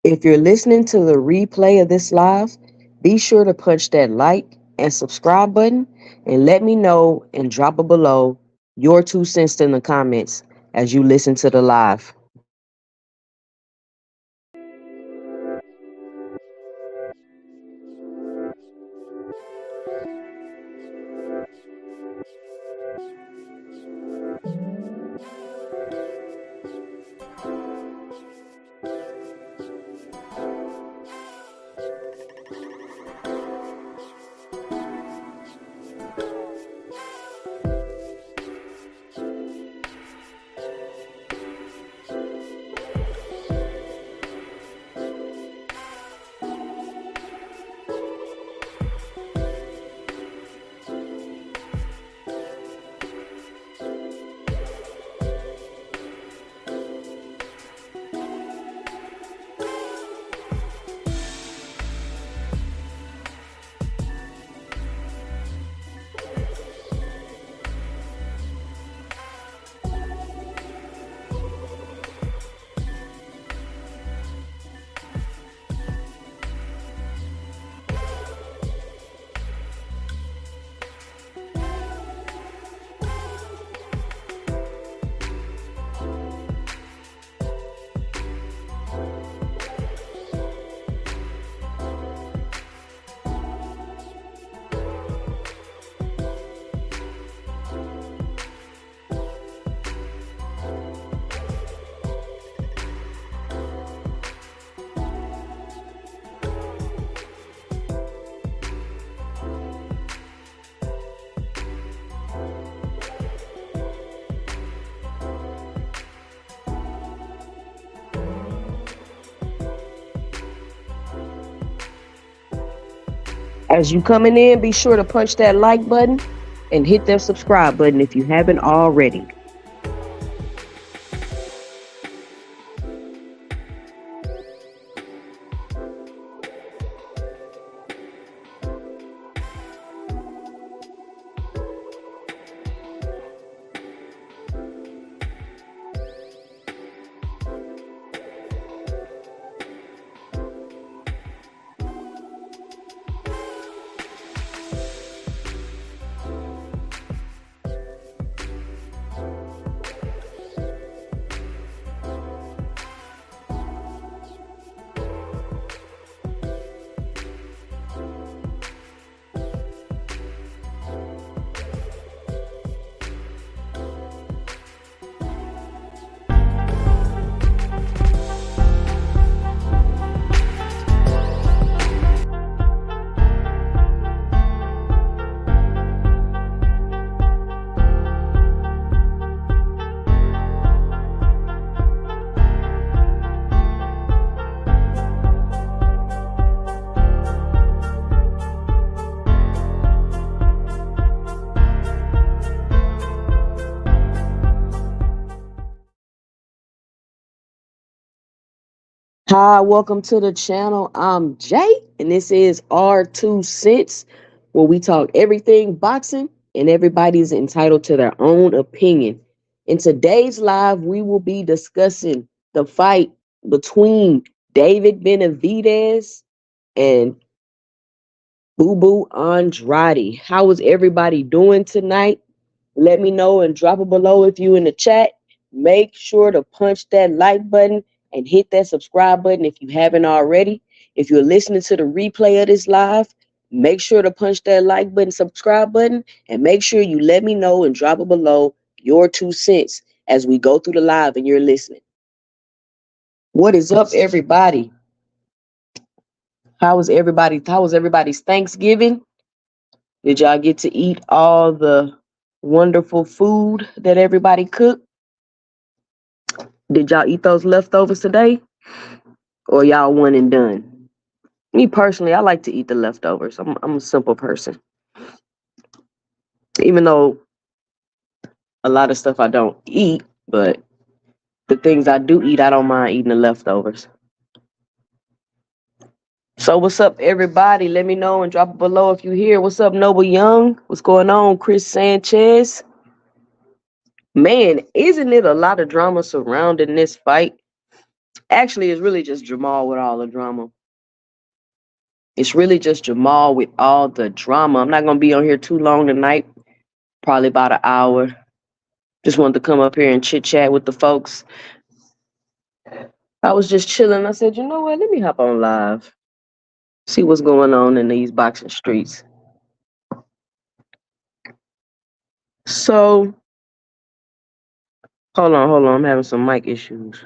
If you're listening to the replay of this live, be sure to punch that like and subscribe button and let me know and drop it below your 2 cents in the comments as you listen to the live. As you coming in, be sure to punch that like button and hit that subscribe button if you haven't already. Hi, welcome to the channel. I'm Jay, and this is our 2 cents, where we talk everything boxing, and everybody's entitled to their own opinion. In today's live, we will be discussing the fight between David Benavidez and Boo Boo Andrade. How is everybody doing tonight? Let me know and drop it below if you in the chat. Make sure to punch that like button and hit that subscribe button if you haven't already. If you're listening to the replay of this live, make sure to punch that like button, subscribe button, and make sure you let me know and drop it below your 2 cents as we go through the live and you're listening. What is up, everybody? How was everybody's Thanksgiving? Did y'all get to eat all the wonderful food that everybody cooked? Did y'all eat those leftovers today? Or y'all one and done? Me personally, I like to eat the leftovers. I'm a simple person. Even though a lot of stuff I don't eat, but the things I do eat, I don't mind eating the leftovers. So what's up, everybody? Let me know and drop it below if you're here. What's up, Noble Young? What's going on, Chris Sanchez? Man, isn't it a lot of drama surrounding this fight? Actually, it's really just Jermall with all the drama. It's really just Jermall with all the drama. I'm not gonna be on here too long tonight. Probably about an hour. Just wanted to come up here and chit chat with the folks. I was just chilling. I said, you know what? Let me hop on live. See what's going on in these boxing streets. So, hold on. I'm having some mic issues.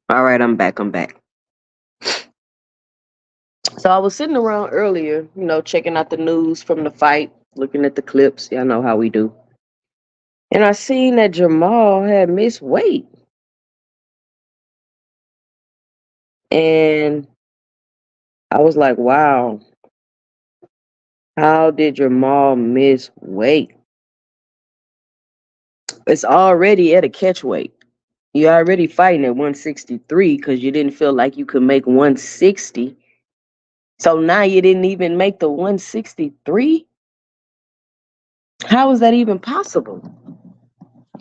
All right, I'm back. So I was sitting around earlier, checking out the news from the fight, looking at the clips. Y'all know how we do. And I seen that Jermall had missed weight. And I was like, wow, how did Jermall miss weight? It's already at a catch weight. You're already fighting at 163 because you didn't feel like you could make 160. So now you didn't even make the 163? How is that even possible?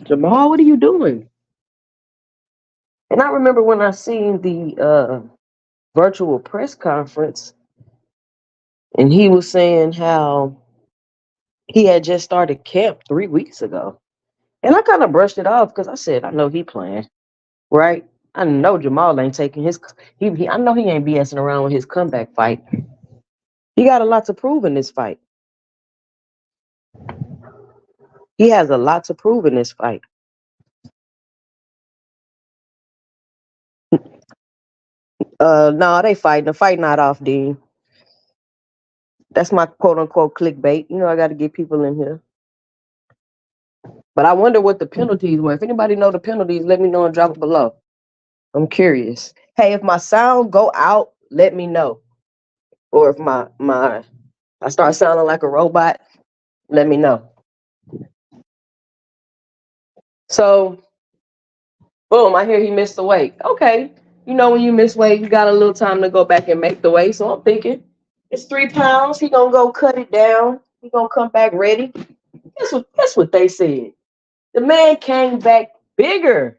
Jermall, what are you doing? And I remember when I seen the virtual press conference and he was saying how he had just started camp 3 weeks ago. And I kind of brushed it off because I said, I know he playing, right? I know Jermall ain't taking his. I know he ain't BSing around with his comeback fight. He got a lot to prove in this fight. He has a lot to prove in this fight. No, they fighting. The fight not off, Dean. That's my quote unquote clickbait. I got to get people in here. But I wonder what the penalties were. If anybody know the penalties, let me know and drop it below. I'm curious. Hey, if my sound go out, let me know. Or if I start sounding like a robot, let me know. So, boom, I hear he missed the weight. Okay. When you miss weight, you got a little time to go back and make the weight. So I'm thinking it's 3 pounds. He gonna go cut it down. He gonna come back ready. That's what they said. The man came back bigger.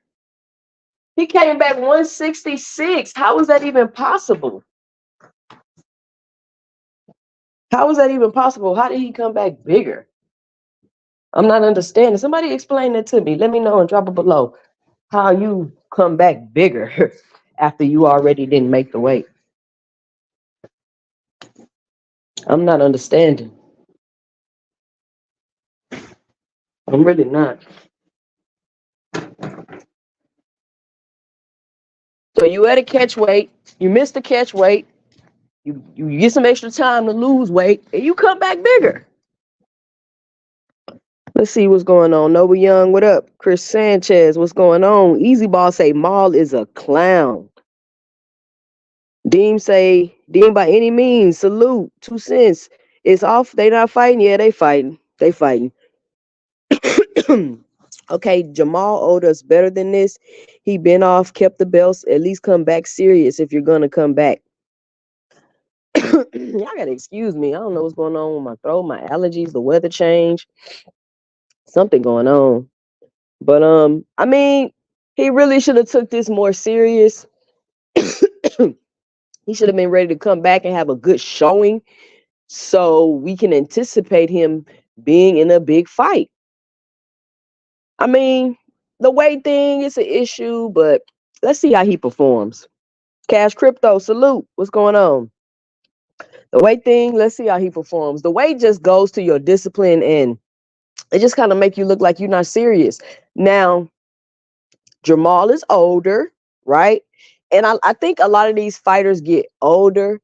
He came back 166. How is that even possible? How is that even possible? How did he come back bigger? I'm not understanding. Somebody explain that to me. Let me know and drop it below. How you come back bigger after you already didn't make the weight. I'm not understanding. I'm really not. So you at a catch weight, you missed the catch weight, you get some extra time to lose weight, and you come back bigger. Let's see what's going on. Nova Young, what up? Chris Sanchez, what's going on? Easy Ball say Maul is a clown. Deem by any means, salute, 2 cents. It's off. They not fighting. Yeah, they fighting. Okay, Jermall owed us better than this. He been off, kept the belts. At least come back serious if you're gonna come back. Y'all gotta excuse me. I don't know what's going on with my throat, my allergies, the weather change, something going on. But I mean, he really should have took this more serious. He should have been ready to come back and have a good showing, so we can anticipate him being in a big fight. I mean, the weight thing is an issue, but let's see how he performs. Cash Crypto, salute. What's going on? The weight thing, let's see how he performs. The weight just goes to your discipline and it just kind of make you look like you're not serious. Now, Jermall is older, right? And I think a lot of these fighters get older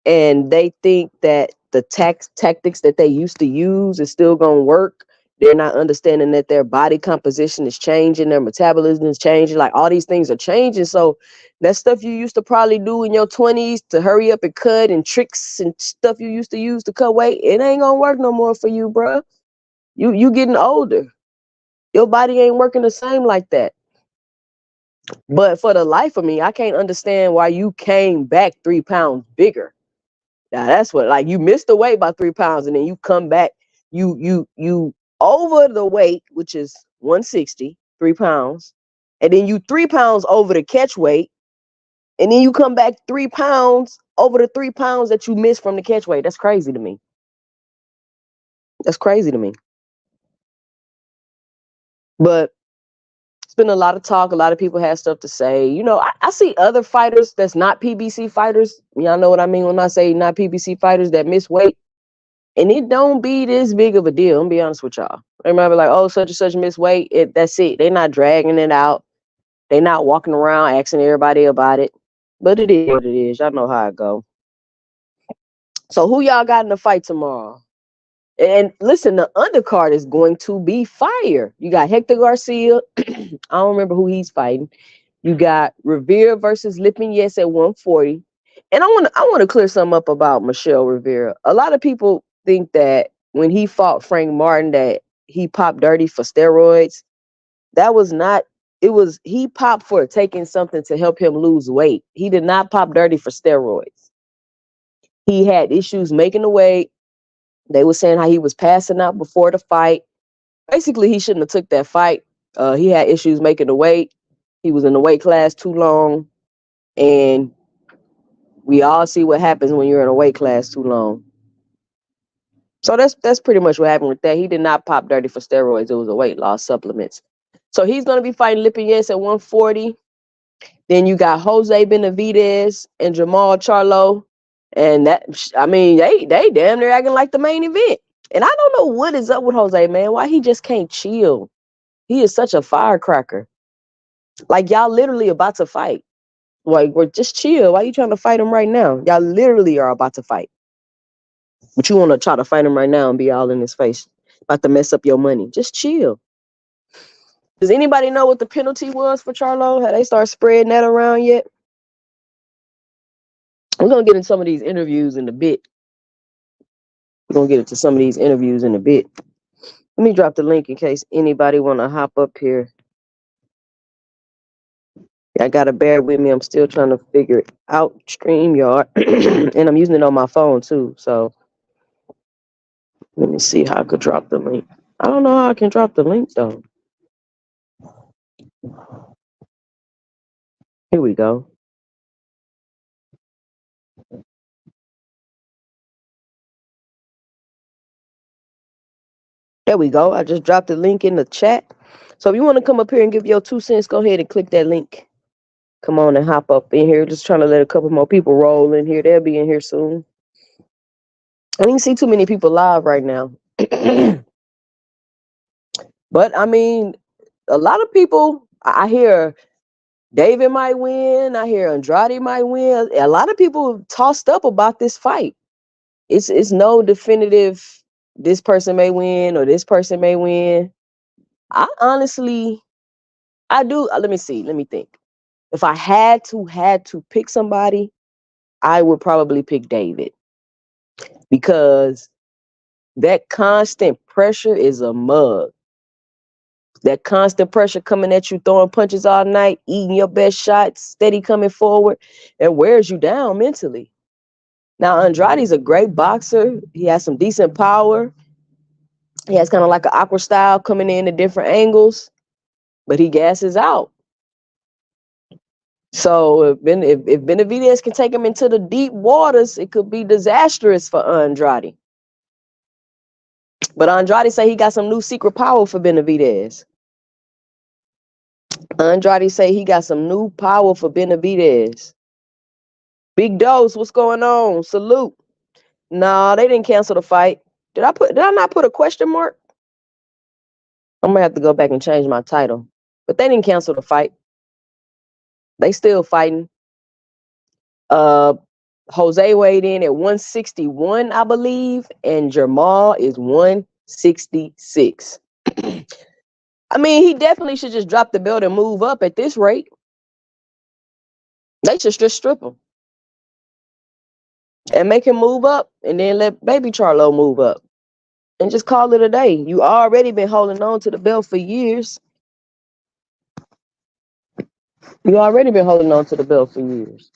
and they think that the tactics that they used to use is still going to work. They're not understanding that their body composition is changing, their metabolism is changing, like all these things are changing. So that stuff you used to probably do in your 20s to hurry up and cut, and tricks and stuff you used to use to cut weight, it ain't gonna work no more for you, bro. You getting older. Your body ain't working the same like that. But for the life of me, I can't understand why you came back 3 pounds bigger. Now that's what, like, you missed the weight by 3 pounds and then you come back, you over the weight, which is 160, 3 pounds, and then you 3 pounds over the catch weight, and then you come back 3 pounds over the 3 pounds that you missed from the catch weight. That's crazy to me. That's crazy to me. But it's been a lot of talk. A lot of people have stuff to say. You know, I see other fighters that's not PBC fighters. Y'all know what I mean when I say not PBC fighters that miss weight. And it don't be this big of a deal. I'm gonna be honest with y'all. They might be like, oh, such and such missed weight. That's it. They're not dragging it out. They're not walking around asking everybody about it. But it is what it is. Y'all know how it go. So who y'all got in the fight tomorrow? And listen, the undercard is going to be fire. You got Hector Garcia. I don't remember who he's fighting. You got Rivera versus Lipinets at 140. And I want to clear something up about Michelle Rivera. A lot of people think that when he fought Frank Martin that he popped dirty for steroids. That was not, it was, he popped for taking something to help him lose weight. He did not pop dirty for steroids. He had issues making the weight. They were saying how he was passing out before the fight. Basically, he shouldn't have took that fight. He had issues making the weight. He was in the weight class too long. And we all see what happens when you're in a weight class too long. So that's pretty much what happened with that. He did not pop dirty for steroids. It was a weight loss supplements. So he's going to be fighting Lipinets at 140. Then you got Jose Benavidez and Jermall Charlo. And that, I mean, they damn near acting like the main event. And I don't know what is up with Jose, man. Why he just can't chill. He is such a firecracker. Like, y'all literally about to fight. Like, we're just chill. Why are you trying to fight him right now? Y'all literally are about to fight. But you want to try to fight him right now and be all in his face. About to mess up your money. Just chill. Does anybody know what the penalty was for Charlo? Have they started spreading that around yet? We're going to get into some of these interviews in a bit. We're going to get into some of these interviews in a bit. Let me drop the link in case anybody want to hop up here. I got to bear with me. I'm still trying to figure it out. StreamYard. And I'm using it on my phone too. So let me see how I could drop the link. I don't know how I can drop the link though. Here we go. There we go. I just dropped the link in the chat. So if you want to come up here and give your 2 cents, go ahead and click that link. Come on and hop up in here. Just trying to let a couple more people roll in here. They'll be in here soon. I didn't see too many people live right now. But I mean, a lot of people, I hear David might win. I hear Andrade might win. A lot of people tossed up about this fight. It's no definitive, this person may win or this person may win. I honestly, I do. Let me see. Let me think. If I had to pick somebody, I would probably pick David because that constant pressure is a mug. That constant pressure coming at you, throwing punches all night, eating your best shots, steady coming forward, and wears you down mentally. Now, Andrade's a great boxer. He has some decent power. He has kind of like an awkward style coming in at different angles, but he gasses out. So if Benavidez can take him into the deep waters, it could be disastrous for Andrade. But Andrade say he got some new secret power for Benavidez. Andrade say he got some new power for Benavidez. Big Dose, what's going on? Salute. No, they didn't cancel the fight. Did I not put a question mark? I'm gonna have to go back and change my title. But they didn't cancel the fight. They still fighting. Jose weighed in at 161, I believe, and Jermall is 166. I mean, he definitely should just drop the belt and move up at this rate. They should just strip him and make him move up and then let baby Charlo move up and just call it a day. You already been holding on to the belt for years. You already been holding on to the belt for years.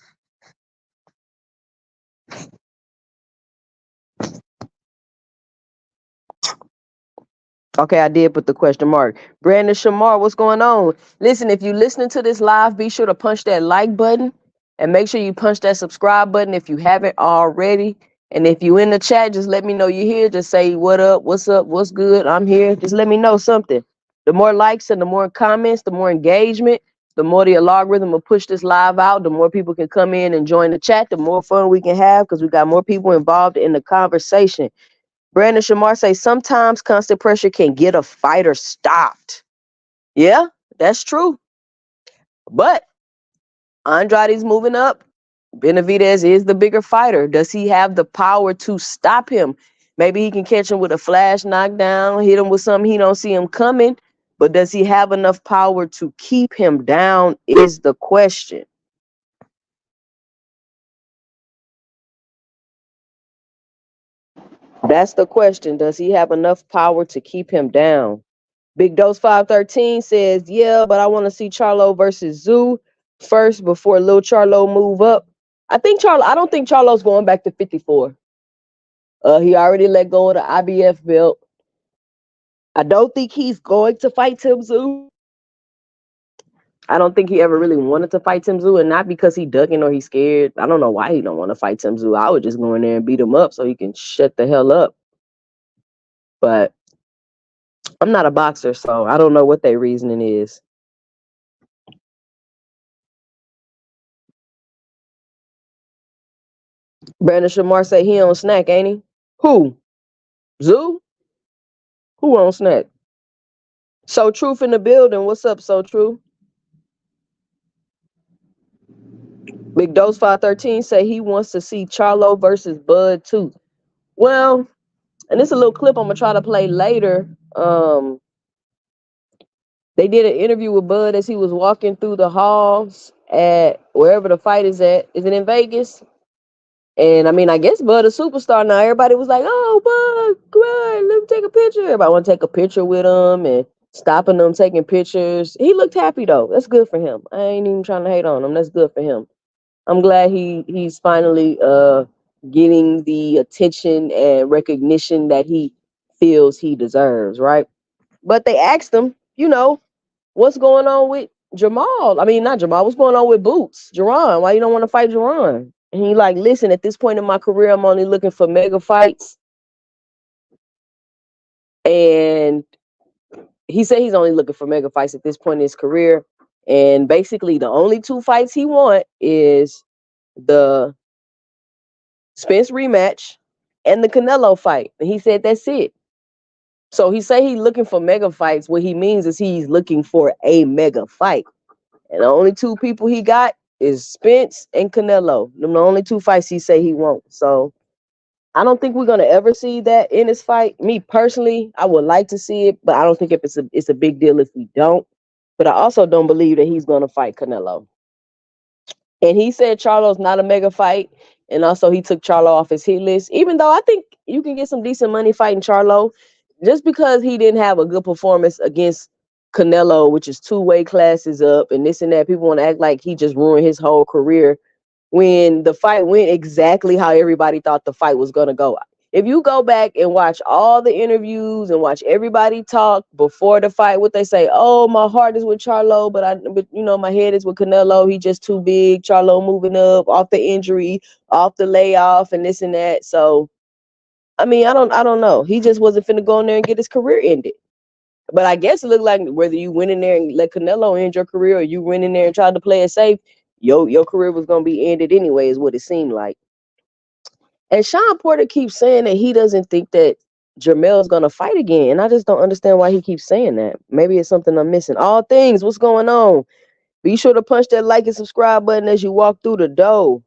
Okay, I did put the question mark. Brandon Shamar, what's going on? Listen, if you're listening to this live, be sure to punch that like button and make sure you punch that subscribe button if you haven't already. And if you in the chat, just let me know you're here. Just say what up, what's good. I'm here. Just let me know something. The more likes and the more comments, the more engagement, the more the algorithm will push this live out, the more people can come in and join the chat, the more fun we can have because we got more people involved in the conversation. Brandon Shamar say sometimes constant pressure can get a fighter stopped. Yeah, that's true. But Andrade's moving up. Benavidez is the bigger fighter. Does he have the power to stop him? Maybe he can catch him with a flash knockdown, hit him with something he don't see him coming. But does he have enough power to keep him down is the question. That's the question. Does he have enough power to keep him down? Big Dose 513 says, yeah, but I want to see Charlo versus Zoo first before Lil Charlo move up. I don't think Charlo's going back to 54. He already let go of the IBF belt. I don't think he's going to fight Tim Zoo. I don't think he ever really wanted to fight Tim Zoo, and not because he ducking or he's scared. I don't know why he don't want to fight Tim Zoo. I would just go in there and beat him up so he can shut the hell up. But I'm not a boxer, so I don't know what their reasoning is. Brandon Shamar say he on snack, ain't he? Who? Zoo? Who on snack? So Truth in the building. What's up, So True? Big Dose 513 say he wants to see Charlo versus Bud too. Well, and it's a little clip I'm gonna try to play later. They did an interview with Bud as he was walking through the halls at wherever the fight is at. Is it in Vegas? And I mean, I guess Bud a superstar now. Everybody was like, "Oh, Bud, come on, let me take a picture." Everybody want to take a picture with him and stopping them taking pictures. He looked happy though. That's good for him. I ain't even trying to hate on him. That's good for him. I'm glad he's finally getting the attention and recognition that he feels he deserves, right? But they asked him, what's going on with Jermall? I mean, not Jermall. What's going on with Boots? Jerron, why you don't want to fight Jerron? And he like, listen, at this point in my career, I'm only looking for mega fights. And he said he's only looking for mega fights at this point in his career. And basically, the only two fights he want is the Spence rematch and the Canelo fight. And he said that's it. So he say he's looking for mega fights. What he means is he's looking for a mega fight. And the only two people he got is Spence and Canelo. Them the only two fights he say he wants. So I don't think we're gonna ever see that in this fight. Me personally, I would like to see it, but I don't think if it's a big deal if we don't. But I also don't believe that he's gonna fight Canelo. And he said Charlo's not a mega fight. And also he took Charlo off his hit list. Even though I think you can get some decent money fighting Charlo, just because he didn't have a good performance against Canelo, which is 2 weight classes up and this and that. People want to act like he just ruined his whole career when the fight went exactly how everybody thought the fight was going to go. If you go back and watch all the interviews and watch everybody talk before the fight, what they say, oh, my heart is with Charlo, but my head is with Canelo. He just too big. Charlo moving up off the injury, off the layoff, and this and that. So, I mean, I don't know. He just wasn't finna go in there and get his career ended. But I guess it looked like whether you went in there and let Canelo end your career or you went in there and tried to play it safe, your career was gonna be ended anyway, is what it seemed like. And Sean Porter keeps saying that he doesn't think that Jermall is gonna fight again, and I just don't understand why he keeps saying that. Maybe it's something I'm missing. All things, what's going on? Be sure to punch that like and subscribe button as you walk through the door.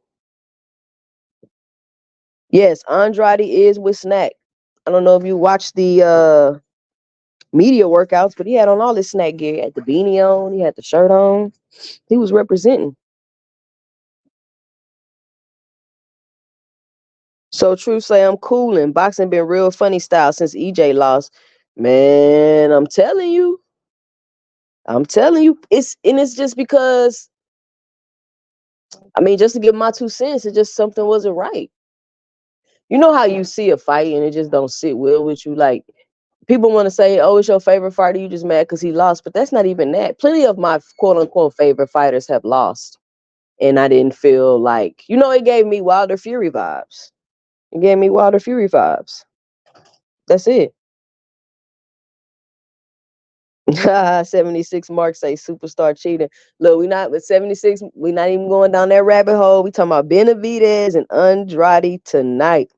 Yes, Andrade is with Snack. I don't know if you watched the media workouts, but he had on all his snack gear. He had the beanie on, he had the shirt on. He was representing. So True say I'm cooling. Boxing been real funny style since EJ lost. Man, I'm telling you. It's just because I mean, just to give my 2 cents, it just something wasn't right. You know how you see a fight and it just don't sit well with you? Like, people want to say, oh, it's your favorite fighter, you just mad because he lost. But that's not even that. Plenty of my quote unquote favorite fighters have lost. And I didn't feel like, it gave me Wilder Fury vibes. It gave me Wilder Fury vibes. That's it. 76 Mark say superstar cheating. Look, we not with 76, we not even going down that rabbit hole. We talking about Benavidez and Andrade tonight.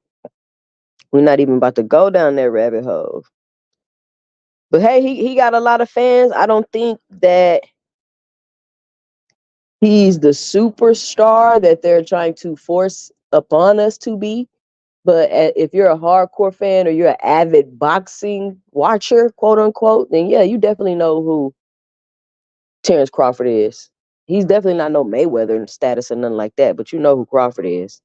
We're not even about to go down that rabbit hole. But hey, he got a lot of fans. I don't think that he's the superstar that they're trying to force upon us to be. But if you're a hardcore fan or you're an avid boxing watcher, quote unquote, then yeah, you definitely know who Terrence Crawford is. He's definitely not no Mayweather status or nothing like that, but you know who Crawford is.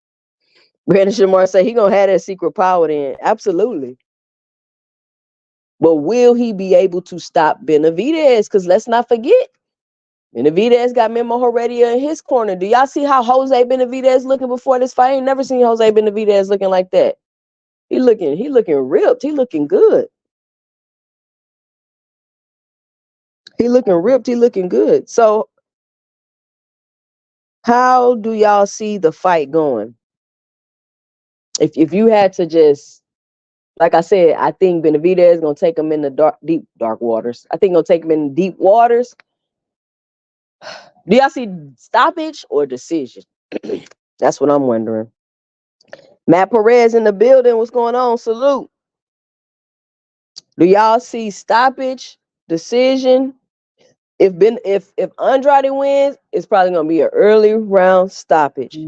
Brandon Shamar say he gonna have that secret power then. Absolutely. But will he be able to stop Benavidez? Because let's not forget, Benavidez got Memo Heredia in his corner. Do y'all see how Jose Benavidez looking before this fight? I ain't never seen Jose Benavidez looking like that. He looking ripped. He looking good. He looking ripped. He looking good. So how do y'all see the fight going? If you had to just, like I said, I think Benavidez is gonna take him in the dark waters. I think gonna take him in deep waters. Do y'all see stoppage or decision? That's what I'm wondering. Matt Perez in the building. What's going on? Salute. Do y'all see stoppage, decision? If Andrade wins, it's probably gonna be an early round stoppage.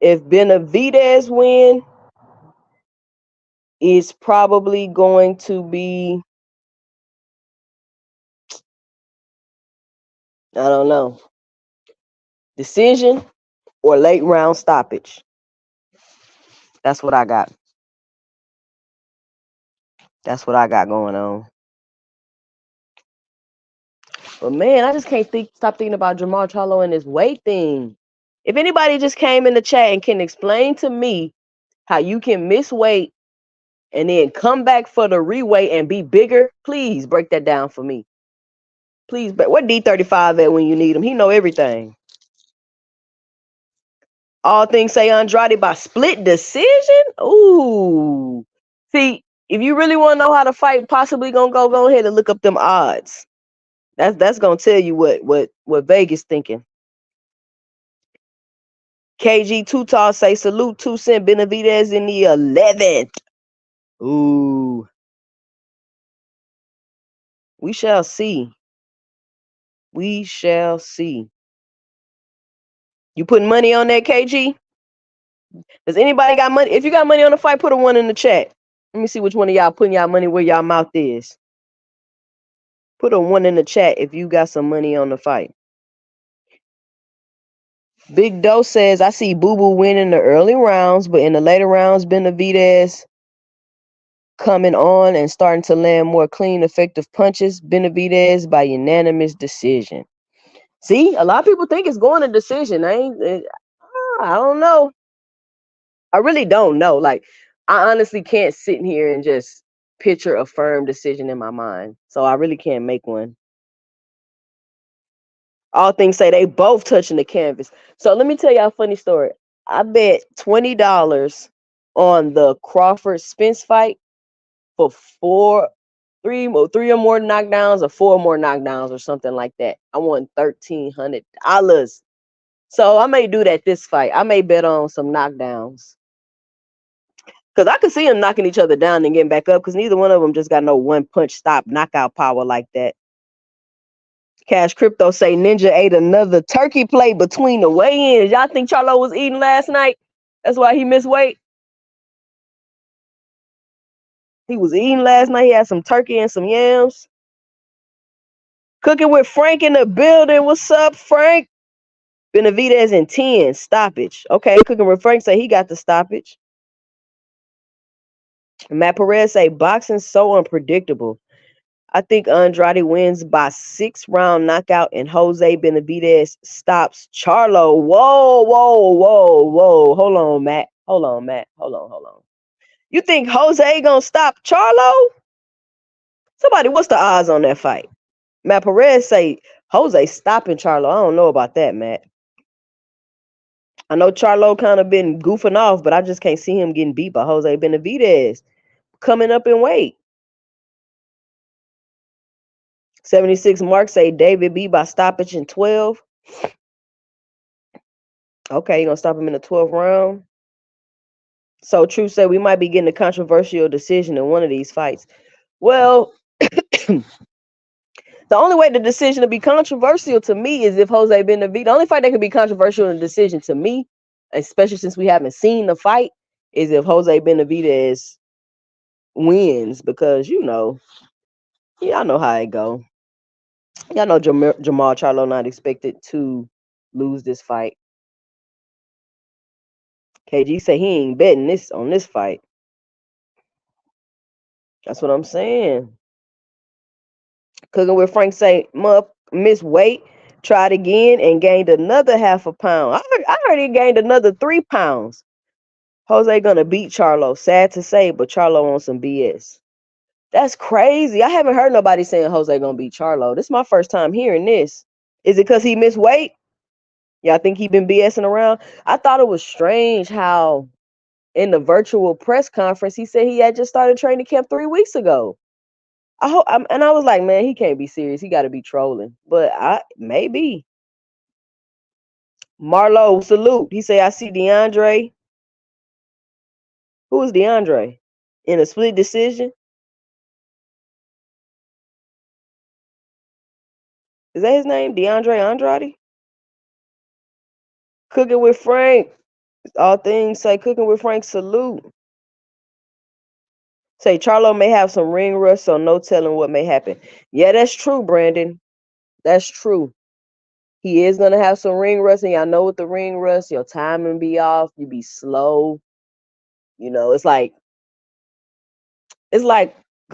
If Benavidez win, it's probably going to be, I don't know, decision or late round stoppage. That's what I got. That's what I got going on. But man, I just can't stop thinking about Jermall Charlo and his weight thing. If anybody just came in the chat and can explain to me how you can miss weight and then come back for the reweight and be bigger, please break that down for me. Please, but what D35 at when you need him? He know everything. All things say Andrade by split decision. Ooh, see, if you really want to know how the fight possibly gonna go ahead and look up them odds. That's gonna tell you what Vegas thinking. KG Tutal say salute 2 cent Benavidez in the 11th. Ooh, we shall see. We shall see. You putting money on that, KG? Does anybody got money? If you got money on the fight, put a 1 in the chat. Let me see which one of y'all putting y'all money where y'all mouth is. Put a 1 in the chat if you got some money on the fight. Big Doe says, I see Boo Boo winning the early rounds, but in the later rounds, Benavidez coming on and starting to land more clean, effective punches. Benavidez by unanimous decision. See, a lot of people think it's going to decision. I don't know. I really don't know. Like, I honestly can't sit here and just picture a firm decision in my mind. So I really can't make one. All things say they both touching the canvas. So let me tell y'all a funny story. I bet $20 on the Crawford Spence fight for three or more knockdowns or 4 more knockdowns or something like that. I won $1,300. So I may do that this fight. I may bet on some knockdowns. Because I could see them knocking each other down and getting back up because neither one of them just got no one punch stop knockout power like that. Cash Crypto say Ninja ate another turkey plate between the weigh-ins. Y'all think Charlo was eating last night? That's why he missed weight? He was eating last night. He had some turkey and some yams. Cooking with Frank in the building. What's up, Frank? Benavidez in 10. Stoppage. Okay, Cooking with Frank say he got the stoppage. Matt Perez say boxing's so unpredictable. I think Andrade wins by 6-round knockout and Jose Benavidez stops Charlo. Whoa, whoa, whoa, whoa. Hold on, Matt. Hold on, Matt. Hold on, hold on. You think Jose gonna stop Charlo? Somebody, what's the odds on that fight? Matt Perez say Jose stopping Charlo. I don't know about that, Matt. I know Charlo kind of been goofing off, but I just can't see him getting beat by Jose Benavidez. Coming up in weight. 76 Mark say David B by stoppage in 12. Okay, you're gonna stop him in the 12th round. So True said we might be getting a controversial decision in one of these fights. Well, the only way the decision to be controversial to me is if Jose Benavidez. The only fight that could be controversial in a decision to me, especially since we haven't seen the fight, is if Jose Benavidez wins, because y'all know how it go. Y'all know Jermall Charlo not expected to lose this fight. KG say he ain't betting on this fight. That's what I'm saying. Cooking with Frank say miss weight, tried again and gained another half a pound. I heard he gained another 3 pounds. Jose gonna beat Charlo. Sad to say, but Charlo on some BS. That's crazy. I haven't heard nobody saying Jose gonna beat Charlo. This is my first time hearing this. Is it because he missed weight? Yeah, I think he been BSing around. I thought it was strange how in the virtual press conference he said he had just started training camp 3 weeks ago. And I was like, man, he can't be serious. He got to be trolling. But maybe. Marlo, salute. He say, I see DeAndre. Who is DeAndre? In a split decision? Is that his name? DeAndre Andrade? Cooking with Frank. All things say cooking with Frank, salute. Say Charlo may have some ring rust, so no telling what may happen. Yeah, that's true, Brandon. That's true. He is gonna have some ring rust, and y'all know with the ring rust, your timing be off, you be slow. It's like because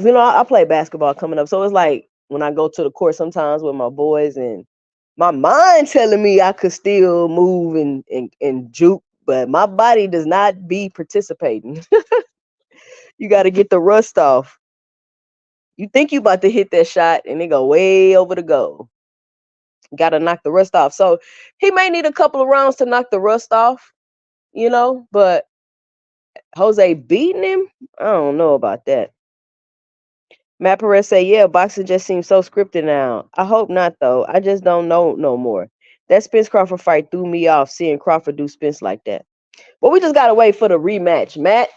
I play basketball coming up, so it's like when I go to the court sometimes with my boys, and my mind telling me I could still move and juke, but my body does not be participating. You got to get the rust off. You think you about to hit that shot, and it go way over the goal. Got to knock the rust off. So he may need a couple of rounds to knock the rust off, but Jose beating him, I don't know about that. Matt Perez say, yeah, boxing just seems so scripted now. I hope not, though. I just don't know no more. That Spence Crawford fight threw me off, seeing Crawford do Spence like that. But we just got to wait for the rematch, Matt.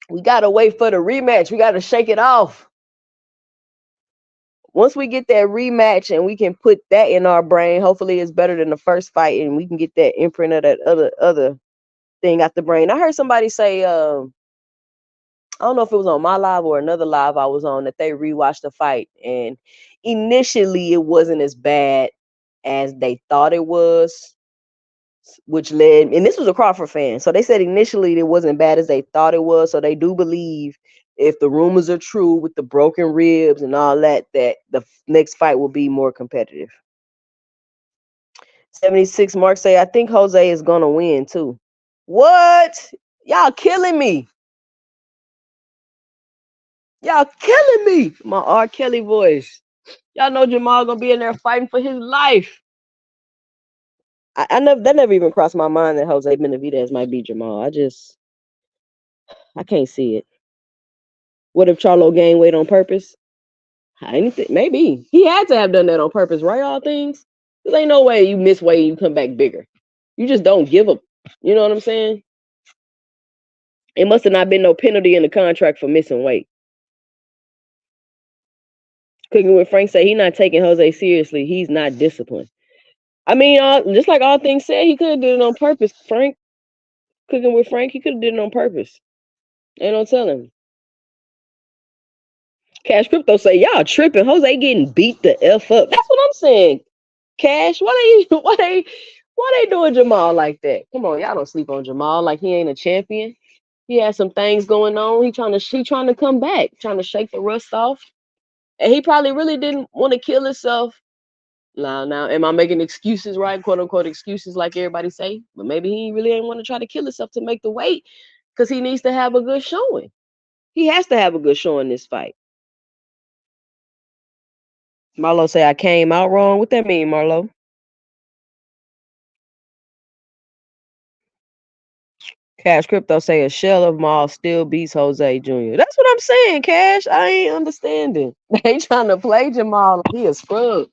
We got to wait for the rematch. We got to shake it off. Once we get that rematch and we can put that in our brain, hopefully it's better than the first fight, and we can get that imprint of that other thing out the brain. I heard somebody say, I don't know if it was on my live or another live I was on, that they rewatched the fight, and initially it wasn't as bad as they thought it was, which led, and this was a Crawford fan, so they said initially it wasn't bad as they thought it was, so they do believe, if the rumors are true with the broken ribs and all that the next fight will be more competitive. 76 Mark say, I think Jose is gonna win too. What? Y'all killing me. Y'all killing me. My R. Kelly voice. Y'all know Jermall gonna be in there fighting for his life. That never even crossed my mind that Jose Benavidez might beat Jermall. I can't see it. What if Charlo gained weight on purpose? Anything? Maybe. He had to have done that on purpose, right? All things. There ain't no way you miss weight and you come back bigger. You just don't give up. You know what I'm saying? It must have not been no penalty in the contract for missing weight. Cooking with Frank say he not taking Jose seriously. He's not disciplined. I mean, just like all things said, he could have did it on purpose. Frank, cooking with Frank, he could have did it on purpose. Ain't no telling. Cash Crypto say, y'all tripping. Jose getting beat the F up. That's what I'm saying. Cash, why they doing Jermall like that? Come on, y'all don't sleep on Jermall like he ain't a champion. He has some things going on. He trying to come back, trying to shake the rust off. And he probably really didn't want to kill himself. Now, am I making excuses, right? Quote unquote excuses, like everybody say. But maybe he really ain't want to try to kill himself to make the weight, because he needs to have a good showing. He has to have a good showing this fight. Marlo say I came out wrong. What that mean, Marlo? Cash Crypto say a shell of Maul still beats Jose Jr. That's what I'm saying, Cash. I ain't understanding. They trying to play Jermall like he a scrub.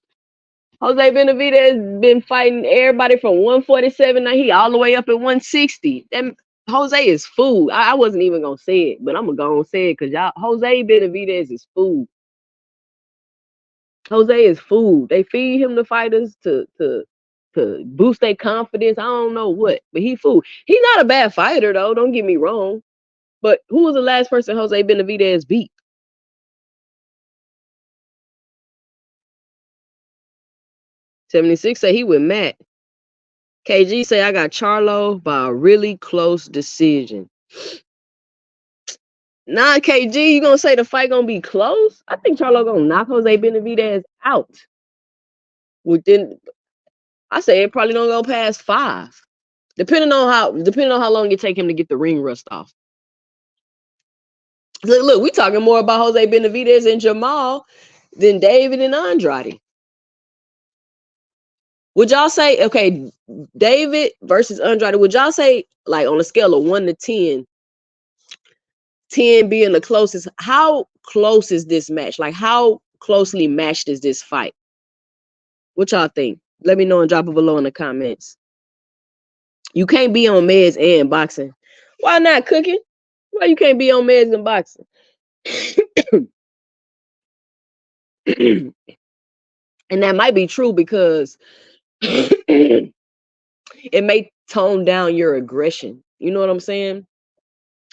Jose Benavidez been fighting everybody from 147. Now he all the way up at 160. That Jose is food. I wasn't even gonna say it, but I'm gonna go and say it because y'all Jose Benavidez is food. Jose is food. They feed him the fighters to boost their confidence. I don't know what, but he food. He's not a bad fighter though. Don't get me wrong. But who was the last person Jose Benavidez beat? 76 say he with Matt. KG say I got Charlo by a really close decision. Nah, KG, you gonna say the fight gonna be close? I think Charlo gonna knock Jose Benavidez out. Within, I say it probably don't go past 5, depending on how long it take him to get the ring rust off. Look, we talking more about Jose Benavidez and Jermall than David and Andrade. Would y'all say, okay, David versus Andrade, would y'all say, like, on a scale of 1 to 10, 10 being the closest, how close is this match? Like, how closely matched is this fight? What y'all think? Let me know and drop it below in the comments. You can't be on meds and boxing. Why not, Cooking? Why you can't be on meds and boxing? And that might be true because it may tone down your aggression. You know what I'm saying?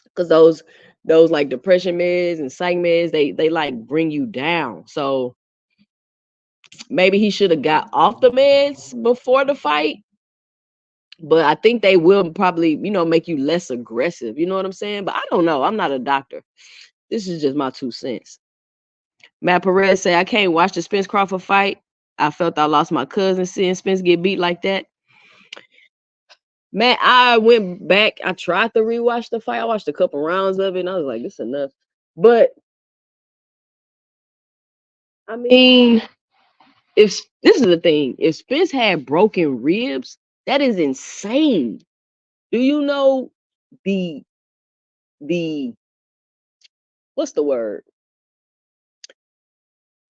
Because those like depression meds and psych meds, they like bring you down. So maybe he should have got off the meds before the fight. But I think they will probably, make you less aggressive. You know what I'm saying? But I don't know. I'm not a doctor. This is just my 2 cents. Matt Perez say, I can't watch the Spence Crawford fight. I felt I lost my cousin seeing Spence get beat like that. Matt, I went back. I tried to rewatch the fight. I watched a couple rounds of it, and I was like, this is enough. But, I mean, if this is the thing, if Spence had broken ribs, that is insane. Do you know the what's the word?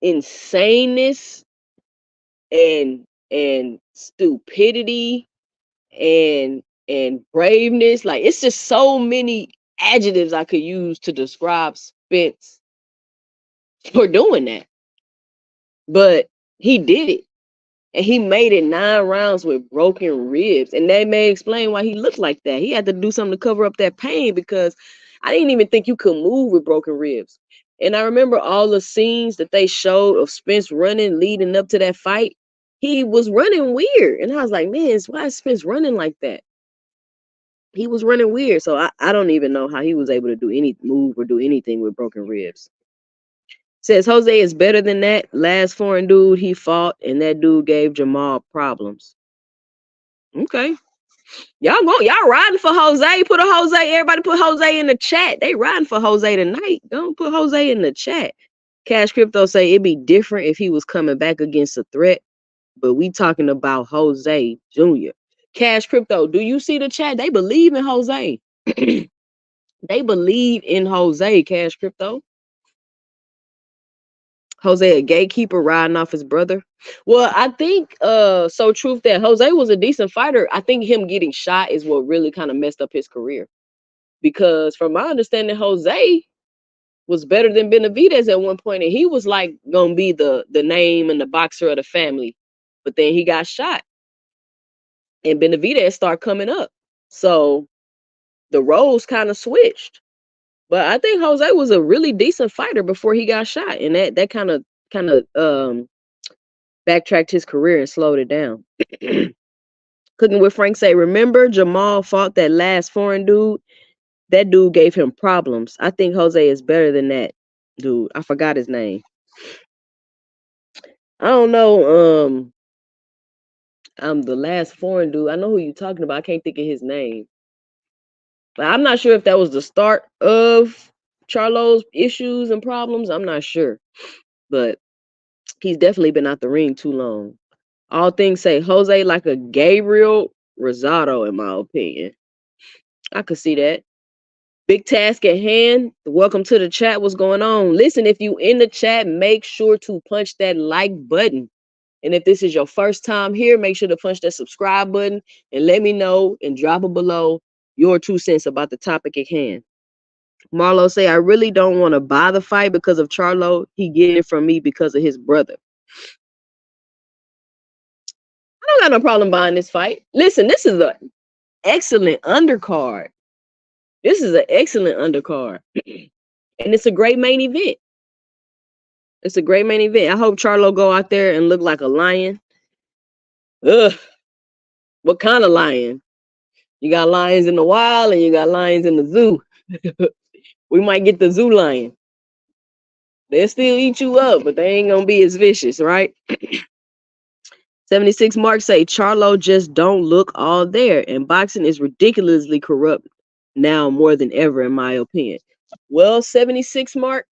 Insaneness and stupidity and braveness. Like, it's just so many adjectives I could use to describe Spence for doing that. But he did it. And he made it 9 rounds with broken ribs. And that may explain why he looked like that. He had to do something to cover up that pain, because I didn't even think you could move with broken ribs. And I remember all the scenes that they showed of Spence running leading up to that fight. He was running weird. And I was like, man, why is Spence running like that? He was running weird. So I don't even know how he was able to do any move or do anything with broken ribs. Says Jose is better than that last foreign dude he fought, and that dude gave Jermall problems. Okay. Y'all riding for Jose. Put a Jose. Everybody put Jose in the chat. They riding for Jose tonight. Don't put Jose in the chat. Cash Crypto say it'd be different if he was coming back against a threat, but we talking about Jose Jr. Cash Crypto, do you see the chat? They believe in Jose. They believe in Jose, Cash Crypto. Jose a gatekeeper riding off his brother. Well, I think so truth that Jose was a decent fighter. I think him getting shot is what really kind of messed up his career. Because from my understanding, Jose was better than Benavidez at one point, and he was like gonna be the name and the boxer of the family. But then he got shot. And Benavidez started coming up. So the roles kind of switched. But I think Jose was a really decent fighter before he got shot, and that kind of backtracked his career and slowed it down. Cooking with Frank say, remember Jermall fought that last foreign dude? That dude gave him problems. I think Jose is better than that dude. I forgot his name. I don't know. The last foreign dude. I know who you're talking about. I can't think of his name. But I'm not sure if that was the start of Charlo's issues and problems. I'm not sure. But he's definitely been out the ring too long. All things say Jose like a Gabriel Rosado, in my opinion. I could see that. Big task at hand. Welcome to the chat. What's going on? Listen, if you in the chat, make sure to punch that like button. And if this is your first time here, make sure to punch that subscribe button and let me know and drop it below your 2 cents about the topic at hand. Marlo say, I really don't want to buy the fight because of Charlo. He getting it from me because of his brother. I don't got no problem buying this fight. Listen, this is an excellent undercard. This is an excellent undercard. And it's a great main event. It's a great main event. I hope Charlo go out there and look like a lion. Ugh. What kind of lion? You got lions in the wild and you got lions in the zoo. We might get the zoo lion. They'll still eat you up, but they ain't gonna be as vicious, right? 76 Mark say Charlo just don't look all there, and boxing is ridiculously corrupt now more than ever, in my opinion. Well, 76 Mark,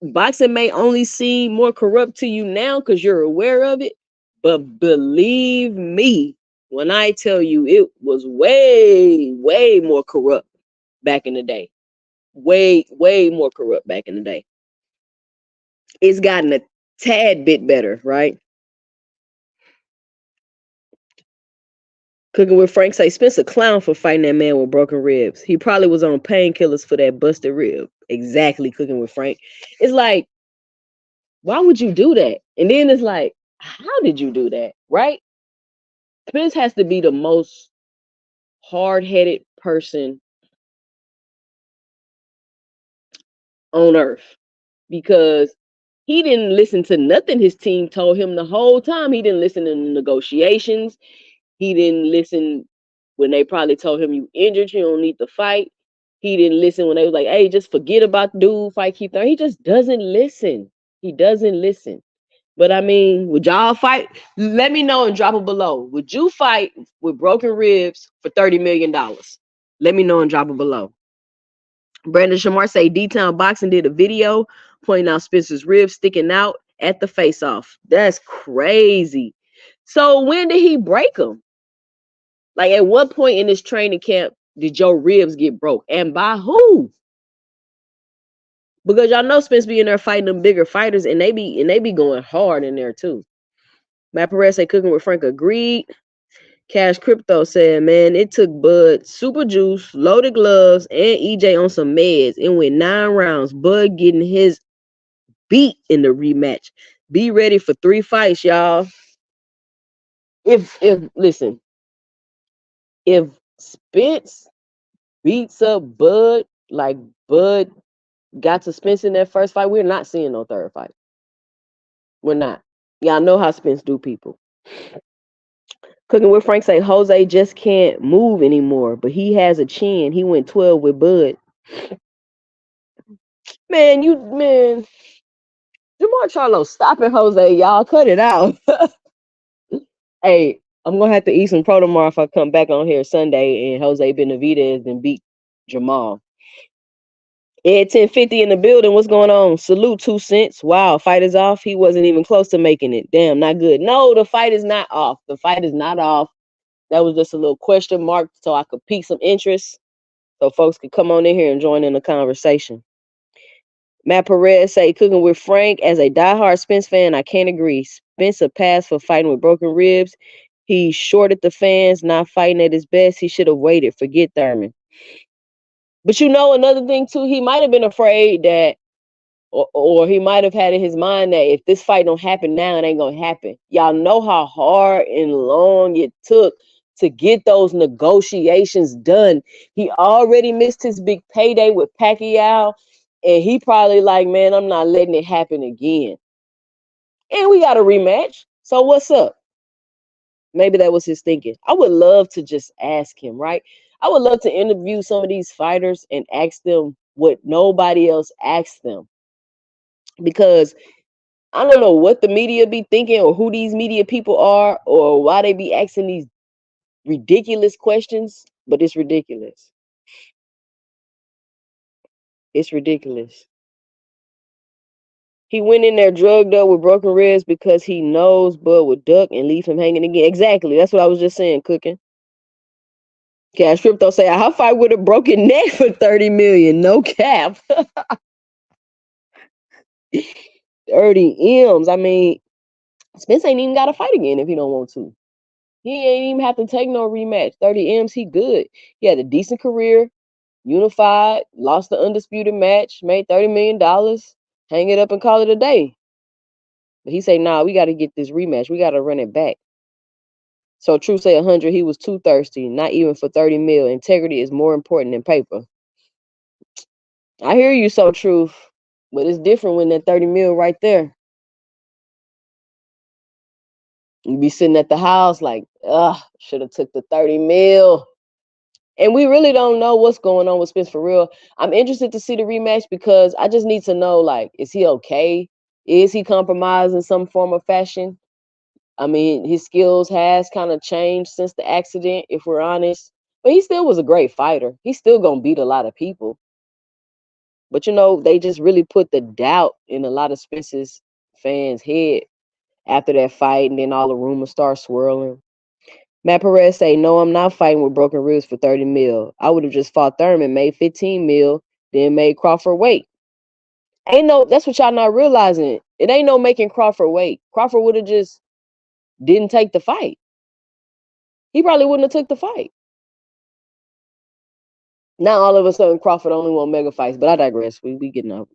boxing may only seem more corrupt to you now because you're aware of it, but believe me when I tell you it was way, way more corrupt back in the day. Way, way more corrupt back in the day. It's gotten a tad bit better, right? Cooking with Frank say Spence a clown for fighting that man with broken ribs. He probably was on painkillers for that busted rib. Exactly, Cooking with Frank. It's like, why would you do that? And then it's like, how did you do that? Right? Spence has to be the most hard-headed person on earth because he didn't listen to nothing his team told him the whole time. He didn't listen to the negotiations. He didn't listen when they probably told him you injured, you don't need to fight. He didn't listen when they was like, hey, just forget about the dude, fight, keep throwing. He just doesn't listen. He doesn't listen. But I mean, would y'all fight? Let me know and drop it below. Would you fight with broken ribs for $30 million? Let me know and drop it below. Brandon Shamar say D-Town Boxing did a video pointing out Spencer's ribs sticking out at the face-off. That's crazy. So when did he break them? Like, at what point in this training camp did your ribs get broke? And by who? Because y'all know Spence be in there fighting them bigger fighters, and they be going hard in there too. Matt Perez say Cooking with Frank agreed. Cash Crypto said, man, it took Bud, Super Juice, Loaded Gloves, and EJ on some meds. It went 9 rounds. Bud getting his beat in the rematch. Be ready for 3 fights, y'all. If listen, if Spence beats up Bud like Bud got to Spence in that first fight, we're not seeing no third fight. We're not. Y'all know how Spence do people. Cooking with Frank say Jose just can't move anymore, but he has a chin. He went 12 with Bud. Man, Jamar Charlo, stop it, Jose. Y'all cut it out. Hey, I'm gonna have to eat some pro tomorrow if I come back on here Sunday and Jose Benavidez and beat Jermall. Ed 1050 in the building. What's going on? Salute 2 cents. Wow, fight is off. He wasn't even close to making it. Damn, not good. No, the fight is not off. The fight is not off. That was just a little question mark so I could pique some interest so folks could come on in here and join in the conversation. Matt Perez say Cooking with Frank. As a diehard Spence fan, I can't agree. Spence a pass for fighting with broken ribs. He shorted the fans, not fighting at his best. He should have waited. Forget Thurman. But you know, another thing too, he might have been afraid that, or he might have had in his mind that if this fight don't happen now, it ain't gonna happen. Y'all know how hard and long it took to get those negotiations done. He already missed his big payday with Pacquiao, and he probably like, man, I'm not letting it happen again. And we got a rematch. So what's up? Maybe that was his thinking. I would love to just ask him, right? I would love to interview some of these fighters and ask them what nobody else asked them. Because I don't know what the media be thinking or who these media people are or why they be asking these ridiculous questions, but it's ridiculous. It's ridiculous. He went in there drugged up with broken ribs because he knows Bud would duck and leave him hanging again. Exactly. That's what I was just saying, cooking. Cash Crypto say, I'll fight with a broken neck for 30 million. No cap. 30 M's. I mean, Spence ain't even got to fight again if he don't want to. He ain't even have to take no rematch. 30 M's, he good. He had a decent career, unified, lost the undisputed match, made $30 million, hang it up and call it a day. But he say, nah, we got to get this rematch. We got to run it back. So True say 100, he was too thirsty, not even for 30 mil. Integrity is more important than paper. I hear you, So Truth, but it's different when that 30 mil right there. You be sitting at the house like, ugh, should have took the 30 mil. And we really don't know what's going on with Spence for real. I'm interested to see the rematch because I just need to know, like, is he okay? Is he compromised in some form of fashion? I mean, his skills has kind of changed since the accident, if we're honest. But he still was a great fighter. He's still gonna beat a lot of people. But you know, they just really put the doubt in a lot of Spence's fans' head after that fight, and then all the rumors start swirling. Matt Perez say, no, I'm not fighting with broken ribs for 30 mil. I would have just fought Thurman, made 15 mil, then made Crawford wait. Ain't no, that's what y'all not realizing. It ain't no making Crawford wait. Crawford would have just didn't take the fight. He probably wouldn't have took the fight. Now all of a sudden Crawford only want mega fights, but I digress. We getting up.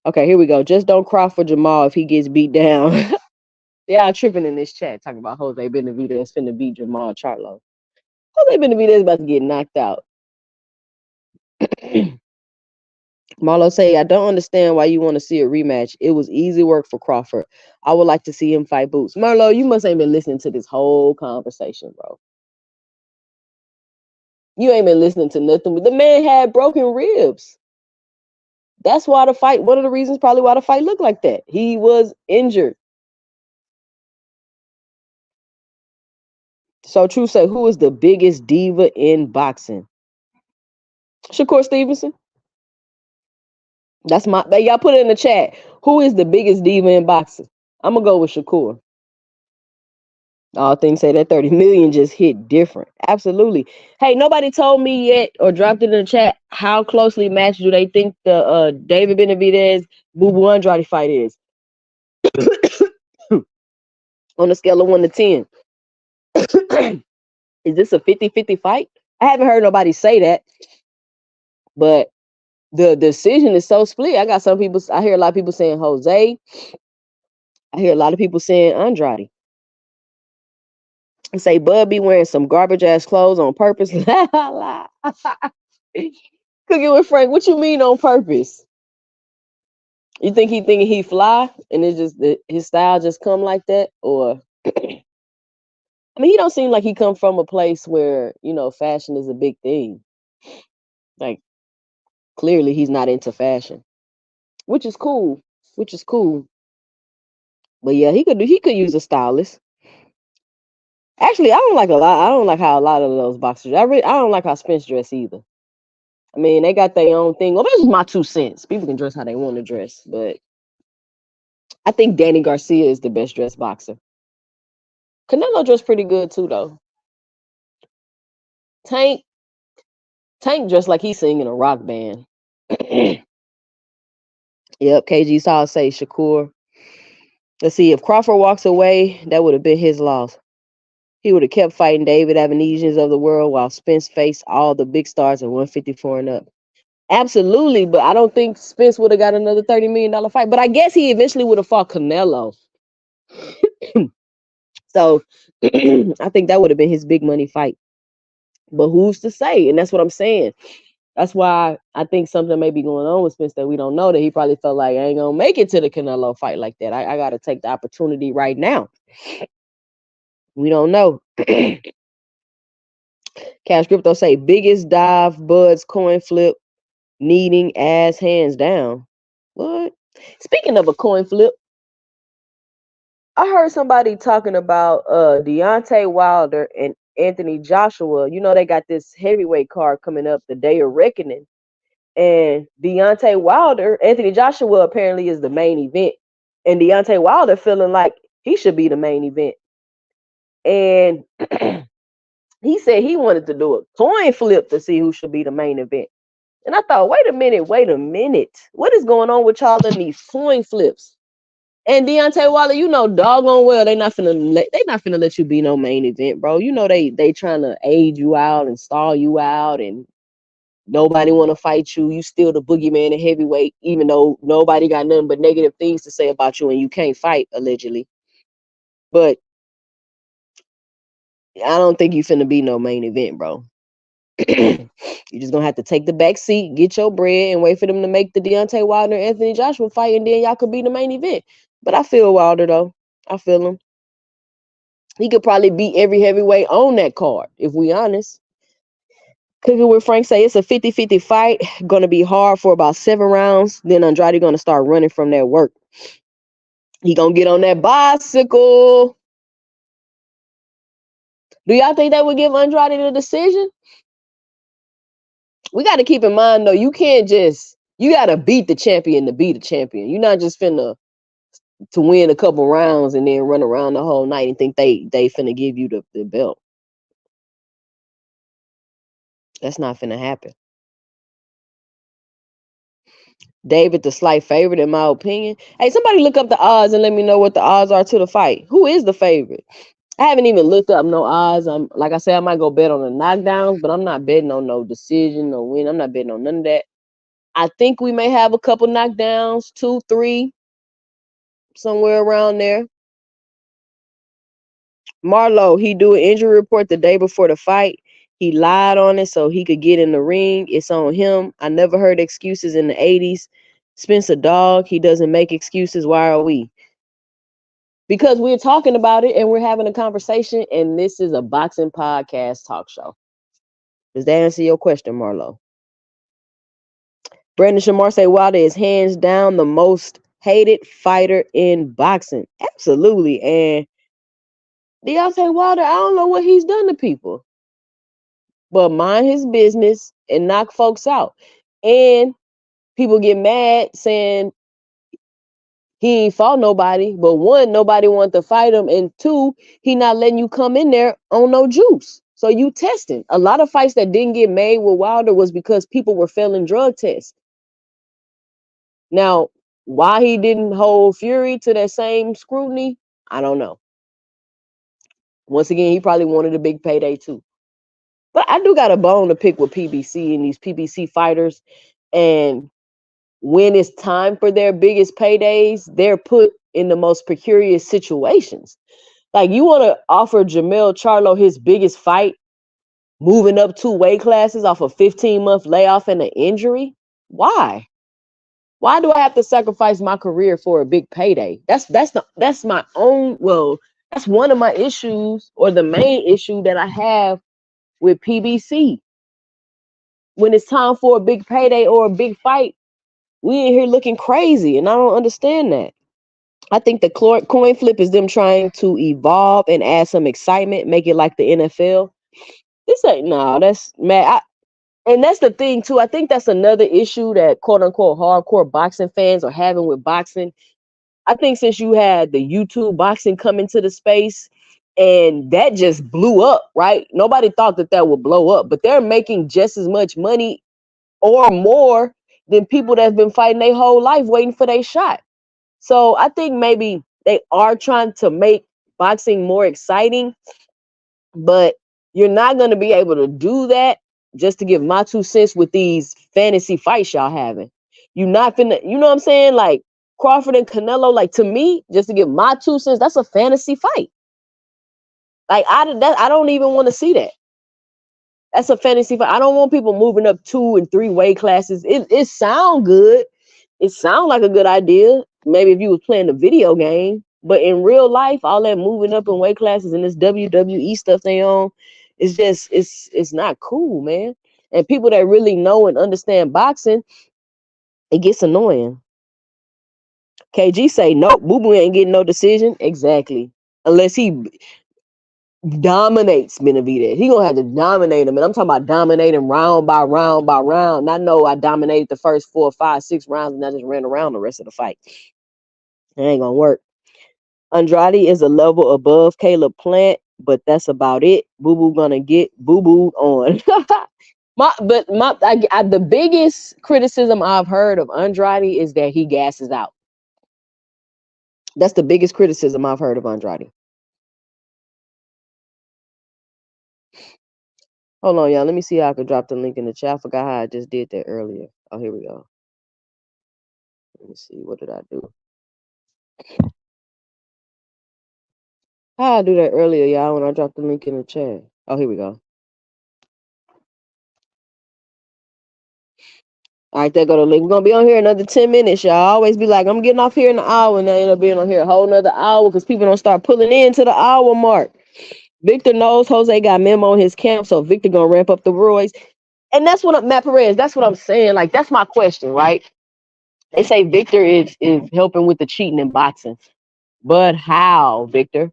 Okay, here we go. Just don't cry for Jermall if he gets beat down. Yeah, I'm tripping in this chat talking about Jose Benavidez finna beat Jermall Charlo. Jose Benavidez about to get knocked out. Marlo say, I don't understand why you want to see a rematch. It was easy work for Crawford. I would like to see him fight Boots. Marlo, you must ain't been listening to this whole conversation, bro. You ain't been listening to nothing. But the man had broken ribs. That's why the fight, one of the reasons probably why the fight looked like that. He was injured. So True say, who is the biggest diva in boxing? Shakur Stevenson. That's my, y'all put it in the chat. Who is the biggest diva in boxing? I'm going to go with Shakur. All things say that 30 million just hit different. Absolutely. Hey, nobody told me yet or dropped it in the chat how closely matched do they think the David Benavidez Boo Boo Andrade fight is? On a scale of 1 to 10. Is this a 50-50 fight? I haven't heard nobody say that. But the decision is so split. I hear a lot of people saying Jose. I hear a lot of people saying Andrade. I say Bud be wearing some garbage ass clothes on purpose. Cooking with Frank. What you mean on purpose? You think he thinking he fly and it's just his style just come like that? Or I mean, he don't seem like he come from a place where, you know, fashion is a big thing. Like clearly he's not into fashion. Which is cool. But yeah, he could use a stylist. Actually, I don't like how a lot of those boxers. I don't like how Spence dress either. I mean, they got their own thing. Well, that's just my 2 cents. People can dress how they want to dress, but I think Danny Garcia is the best dressed boxer. Canelo dressed pretty good too, though. Tank dressed like he's singing a rock band. Yep, KG Saw say Shakur. Let's see, if Crawford walks away, that would have been his loss. He would have kept fighting David Avenesians of the world while Spence faced all the big stars at 154 and up. Absolutely, but I don't think Spence would have got another $30 million fight. But I guess he eventually would have fought Canelo. So I think that would have been his big money fight. But who's to say? And that's what I'm saying. That's why I think something may be going on with Spence that we don't know, that he probably felt like I ain't gonna make it to the Canelo fight like that. I gotta take the opportunity right now. We don't know. Cash Crypto say biggest dive, Bud's coin flip, needing ass hands down. What? Speaking of a coin flip, I heard somebody talking about Deontay Wilder and Anthony Joshua. You know they got this heavyweight card coming up, the Day of Reckoning. And Deontay Wilder, Anthony Joshua apparently is the main event. And Deontay Wilder feeling like he should be the main event. And he said he wanted to do a coin flip to see who should be the main event. And I thought, wait a minute. What is going on with y'all in these coin flips? And Deontay Wilder, you know, doggone well, they not finna let you be no main event, bro. You know they trying to aid you out and stall you out, and nobody want to fight you. You still the boogeyman in heavyweight, even though nobody got nothing but negative things to say about you, and you can't fight allegedly. But I don't think you finna be no main event, bro. You're just gonna have to take the back seat, get your bread, and wait for them to make the Deontay Wilder and Anthony Joshua fight, and then y'all could be the main event. But I feel Wilder though. I feel him. He could probably beat every heavyweight on that card, if we honest. Cooking with Frank say it's a 50-50 fight. Gonna be hard for about 7 rounds. Then Andrade gonna start running from that work. He gonna get on that bicycle. Do y'all think that would give Andrade the decision? We got to keep in mind though, you gotta beat the champion to be the champion. You're not just finna to win a couple rounds and then run around the whole night and think they finna give you the belt. That's not finna happen. David the slight favorite in my opinion. Hey, somebody look up the odds and let me know what the odds are to the fight. Who is the favorite? I haven't even looked up no odds. I'm like I said, I might go bet on the knockdowns, but I'm not betting on no decision, no win. I'm not betting on none of that. I think we may have a couple knockdowns, 2, 3, somewhere around there. Marlo, he do an injury report the day before the fight. He lied on it so he could get in the ring. It's on him. I never heard excuses in the 80s. Spencer Dog, he doesn't make excuses. Why are we? Because we're talking about it and we're having a conversation, and this is a boxing podcast talk show. Does that answer your question, Marlo? Brandon Shamar say Wilder is hands down the most hated fighter in boxing. Absolutely. And Deontay Wilder, I don't know what he's done to people, but mind his business and knock folks out. And people get mad saying he ain't fought nobody, but one, nobody wanted to fight him, and two, he not letting you come in there on no juice. So you testing. A lot of fights that didn't get made with Wilder was because people were failing drug tests. Now, why he didn't hold Fury to that same scrutiny, I don't know. Once again, he probably wanted a big payday too. But I do got a bone to pick with PBC and these PBC fighters. And when it's time for their biggest paydays, they're put in the most precarious situations. Like, you want to offer Jermall Charlo his biggest fight, moving up 2 weight classes off a 15-month layoff and an injury? Why? Why do I have to sacrifice my career for a big payday? That's my own. Well, that's one of my issues, or the main issue that I have with PBC. When it's time for a big payday or a big fight, we in here looking crazy, and I don't understand that. I think the coin flip is them trying to evolve and add some excitement, make it like the NFL. This ain't that's man. And that's the thing too. I think that's another issue that quote unquote hardcore boxing fans are having with boxing. I think since you had the YouTube boxing come into the space, and that just blew up, right? Nobody thought that would blow up, but they're making just as much money or more than people that's been fighting their whole life waiting for their shot. So I think maybe they are trying to make boxing more exciting, but you're not going to be able to do that, just to give my 2 cents, with these fantasy fights y'all having. You're not finna, you know what I'm saying? Like Crawford and Canelo, like, to me, just to give my 2 cents, that's a fantasy fight. Like, I don't even want to see that. That's a fantasy fight. I don't want people moving up 2 and 3 weight classes. It sound good. It sound like a good idea. Maybe if you was playing a video game, but in real life, all that moving up in weight classes and this WWE stuff they on, it's just it's not cool, man. And people that really know and understand boxing, it gets annoying. KG say nope, Boo Boo ain't getting no decision. Exactly. Unless he dominates Benavidez. He gonna have to dominate him. And I'm talking about dominating round by round by round. And I know I dominated the first 4, 5, 6 rounds and I just ran around the rest of the fight. It ain't gonna work. Andrade is a level above Caleb Plant, but that's about it. Boo Boo gonna get boo booed on. The biggest criticism I've heard of Andrade is that he gasses out. That's the biggest criticism I've heard of Andrade. Hold on, y'all. Let me see how I could drop the link in the chat. I forgot how I just did that earlier. Oh, here we go. Let me see. What did I do? How I do that earlier, y'all, when I dropped the link in the chat. Oh, here we go. All right, there go the link. We're going to be on here another 10 minutes, y'all. I always be like, I'm getting off here in an hour, and I end up being on here a whole nother hour because people don't start pulling in to the hour mark. Victor knows Jose got memo in his camp, so Victor going to ramp up the Roy's. And that's what Matt Perez, that's what I'm saying. Like, that's my question, right? They say Victor is helping with the cheating in boxing. But how, Victor?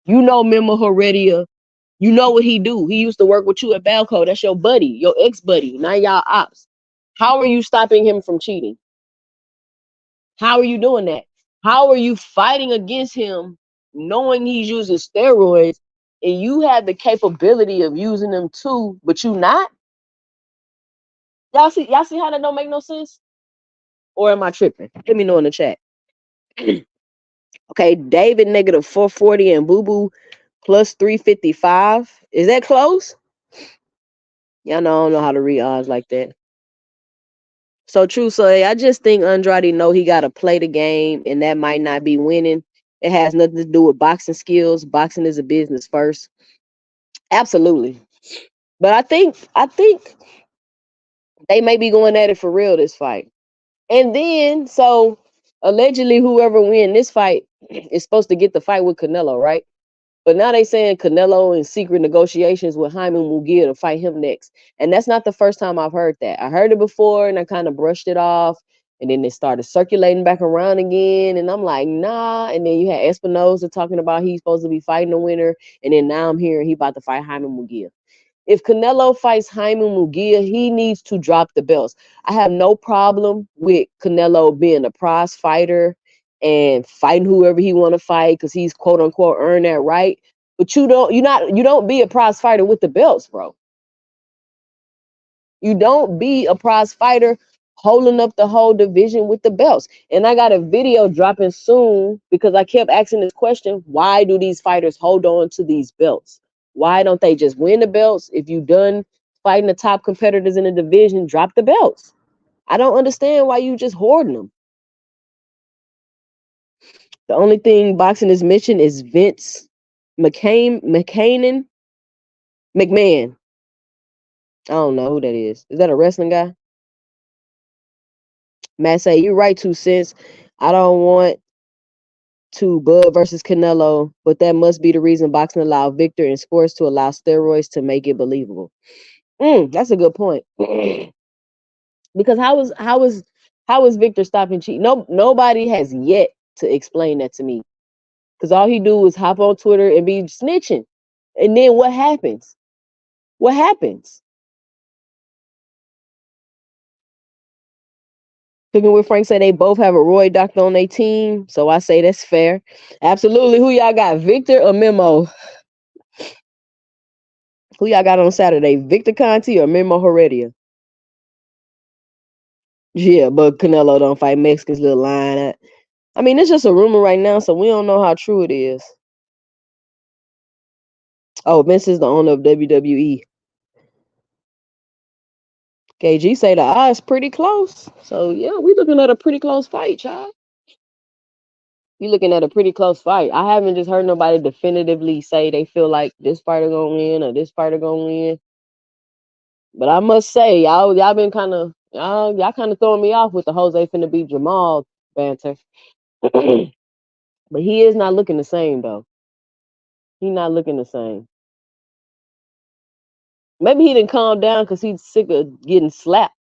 You know Memo Heredia. You know what he do. He used to work with you at Balco. That's your buddy, your ex-buddy. Now y'all ops. How are you stopping him from cheating? How are you doing that? How are you fighting against him knowing he's using steroids and you have the capability of using them too, but you not? Y'all see how that don't make no sense? Or am I tripping? Let me know in the chat. Okay, David negative 440 and Boo Boo plus 355. Is that close? Y'all know I don't know how to read odds like that. So true. So I just think Andrade know he got to play the game, and that might not be winning. It has nothing to do with boxing skills. Boxing is a business first. Absolutely. But I think they may be going at it for real this fight. And then, so allegedly, whoever win this fight is supposed to get the fight with Canelo, right? But now they saying Canelo in secret negotiations with Jaime Munguia to fight him next. And that's not the first time I've heard that. I heard it before and I kind of brushed it off. And then it started circulating back around again. And I'm like, nah. And then you had Espinoza talking about he's supposed to be fighting the winner. And then now I'm hearing he about to fight Jaime Munguia. If Canelo fights Jaime Munguia, he needs to drop the belts. I have no problem with Canelo being a prize fighter and fighting whoever he want to fight because he's quote unquote earned that right. But you don't be a prize fighter with the belts, bro. You don't be a prize fighter holding up the whole division with the belts. And I got a video dropping soon because I kept asking this question: why do these fighters hold on to these belts? Why don't they just win the belts? If you done fighting the top competitors in the division, drop the belts. I don't understand why you just hoarding them. The only thing boxing is missing is Vince McMahon. I don't know who that is. Is that a wrestling guy? Matt say, you're right, 2 cents. I don't want to Bud versus Canelo, but that must be the reason boxing allowed Victor in sports to allow steroids to make it believable. That's a good point. Because how is Victor stopping cheating? No, nobody has yet to explain that to me. Because all he do is hop on Twitter and be snitching. And then what happens? What happens? Cooking with Frank said they both have a Roy doctor on their team. So I say that's fair. Absolutely. Who y'all got? Victor or Memo? Who y'all got on Saturday? Victor Conti or Memo Heredia? Yeah, but Canelo don't fight Mexicans, little line. I mean, it's just a rumor right now, so we don't know how true it is. Oh, Vince is the owner of WWE. KG say the odds pretty close. So, yeah, we looking at a pretty close fight, child. You looking at a pretty close fight. I haven't just heard nobody definitively say they feel like this fighter gonna win or this fighter gonna win. But I must say, y'all been kind of y'all kind of throwing me off with the Jose finna beat Jermall banter. But he is not looking the same though. He not looking the same. Maybe he didn't calm down because he's sick of getting slapped.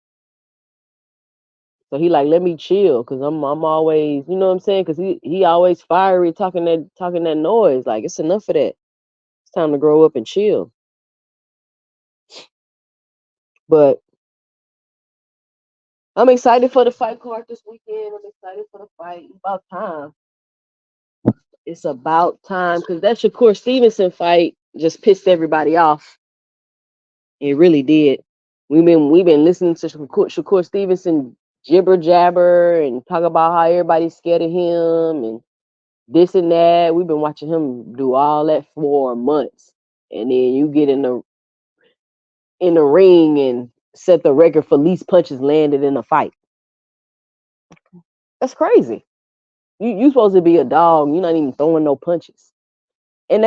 So he like, let me chill, cause I'm always, you know what I'm saying? Cause he always fiery, talking that noise. Like, it's enough of that. It's time to grow up and chill. But I'm excited for the fight card this weekend. I'm excited for the fight. It's about time. It's about time, because that Shakur Stevenson fight just pissed everybody off. It really did. We've been listening to Shakur Stevenson jibber jabber and talk about how everybody's scared of him and this and that. We've been watching him do all that for months, and then you get in the ring and set the record for least punches landed in a fight. That's crazy. You supposed to be a dog. You're not even throwing no punches. And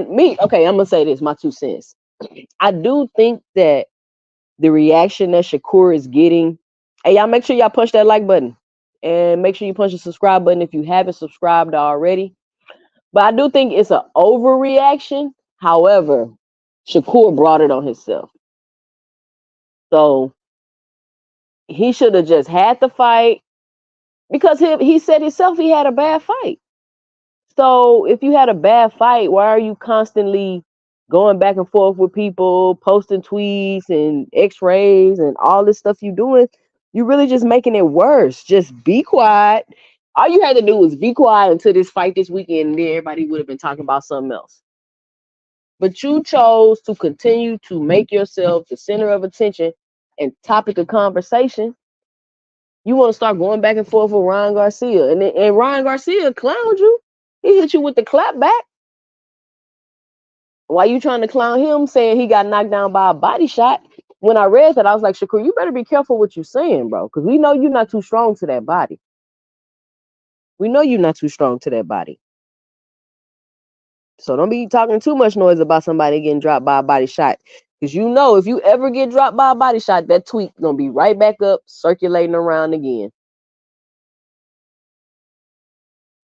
me. Okay, I'm gonna say this. My 2 cents. I do think that the reaction that Shakur is getting. Hey, y'all, make sure y'all punch that like button, and make sure you punch the subscribe button if you haven't subscribed already. But I do think it's an overreaction. However, Shakur brought it on himself. So he should have just had the fight, because he said himself he had a bad fight. So if you had a bad fight, why are you constantly going back and forth with people, posting tweets and x-rays and all this stuff you doing? You're really just making it worse. Just be quiet. All you had to do was be quiet until this fight this weekend, and then everybody would have been talking about something else. But you chose to continue to make yourself the center of attention and topic of conversation. You want to start going back and forth with Ryan Garcia, and Ryan Garcia clowned you. He hit you with the clap back. Why you trying to clown him, saying he got knocked down by a body shot? When I read that, I was like, Shakur, you better be careful what you're saying, bro, because we know you're not too strong to that body. We know you're not too strong to that body. So don't be talking too much noise about somebody getting dropped by a body shot. Because you know, if you ever get dropped by a body shot, that tweet gonna be right back up, circulating around again.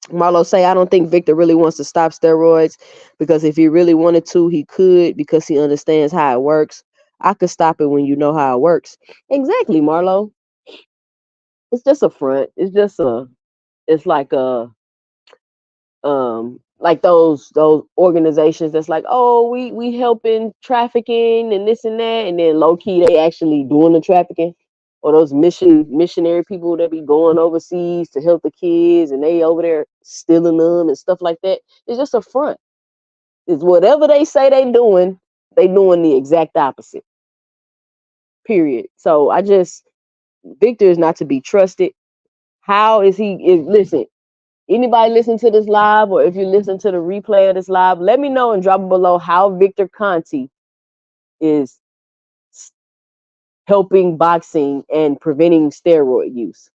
Marlo say, I don't think Victor really wants to stop steroids, because if he really wanted to, he could, because he understands how it works. I could stop it when you know how it works. Exactly, Marlo. It's just a front. It's like those organizations that's like, oh, we helping trafficking and this and that, and then low key they actually doing the trafficking. Or those missionary people that be going overseas to help the kids, and they over there stealing them and stuff like that. It's just a front. It's whatever they say they doing the exact opposite. Period. So Victor is not to be trusted. How is he? Listen, anybody listen to this live, or if you listen to the replay of this live, let me know and drop it below how Victor Conti is helping boxing and preventing steroid use.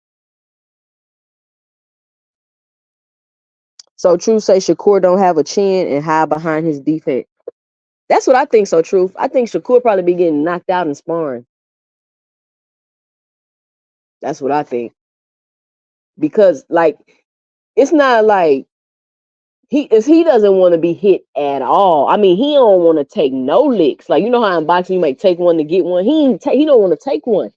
So Truth say Shakur don't have a chin and hide behind his defense. That's what I think. So Truth, I think Shakur probably be getting knocked out in sparring. That's what I think. Because like, it's not like he doesn't want to be hit at all. I mean, he don't want to take no licks. Like, you know how in boxing you might take one to get one. He don't want to take one.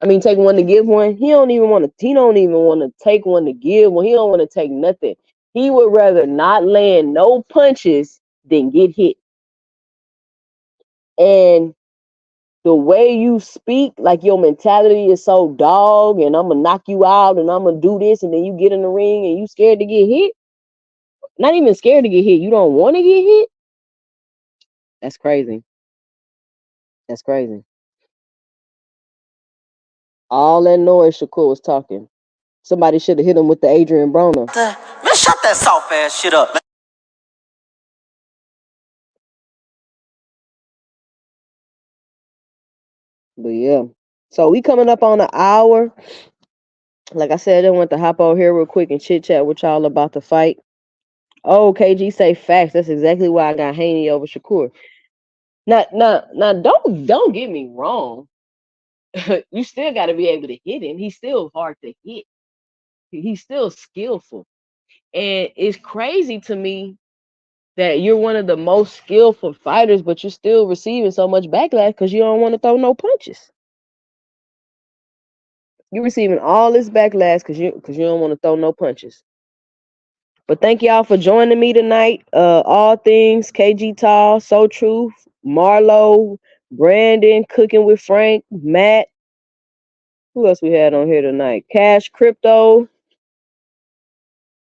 I mean, take one to give one. He don't even want to take one to give one. He don't want to take nothing. He would rather not land no punches than get hit. And the way you speak, like your mentality is so dog, and I'm gonna knock you out, and I'm gonna do this, and then you get in the ring and you scared to get hit. Not even scared to get hit. You don't want to get hit. That's crazy. That's crazy. All that noise Shakur was talking. Somebody should have hit him with the Adrian Broner. Man, shut that soft ass shit up, man. But yeah. So we coming up on an hour. Like I said, I want to hop over here real quick and chit chat with y'all about the fight. Oh, KG say facts. That's exactly why I got Haney over Shakur. Now, don't get me wrong. You still got to be able to hit him. He's still hard to hit. He's still skillful, and it's crazy to me that you're one of the most skillful fighters, but you're still receiving so much backlash because you don't want to throw no punches. You're receiving all this backlash because you don't want to throw no punches. But thank y'all for joining me tonight. All things KG Tall, So Truth, Marlo, Brandon, Cooking with Frank, Matt. Who else we had on here tonight? Cash Crypto.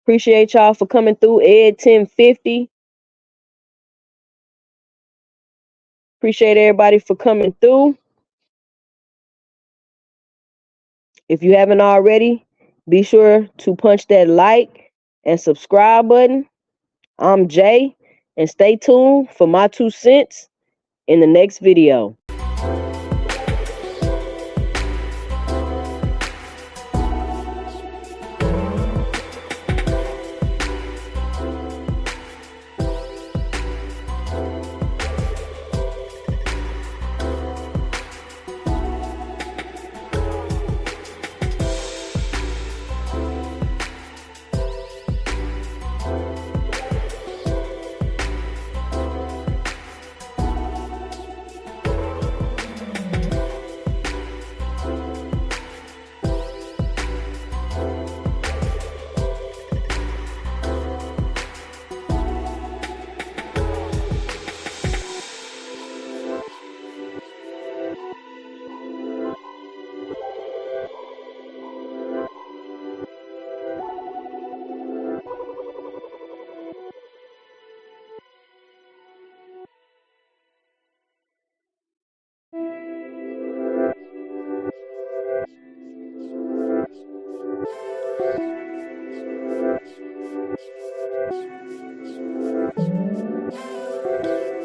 Appreciate y'all for coming through. Ed 1050. Appreciate everybody for coming through. If you haven't already, be sure to punch that like and subscribe button. I'm Jay, and stay tuned for my 2 cents in the next video.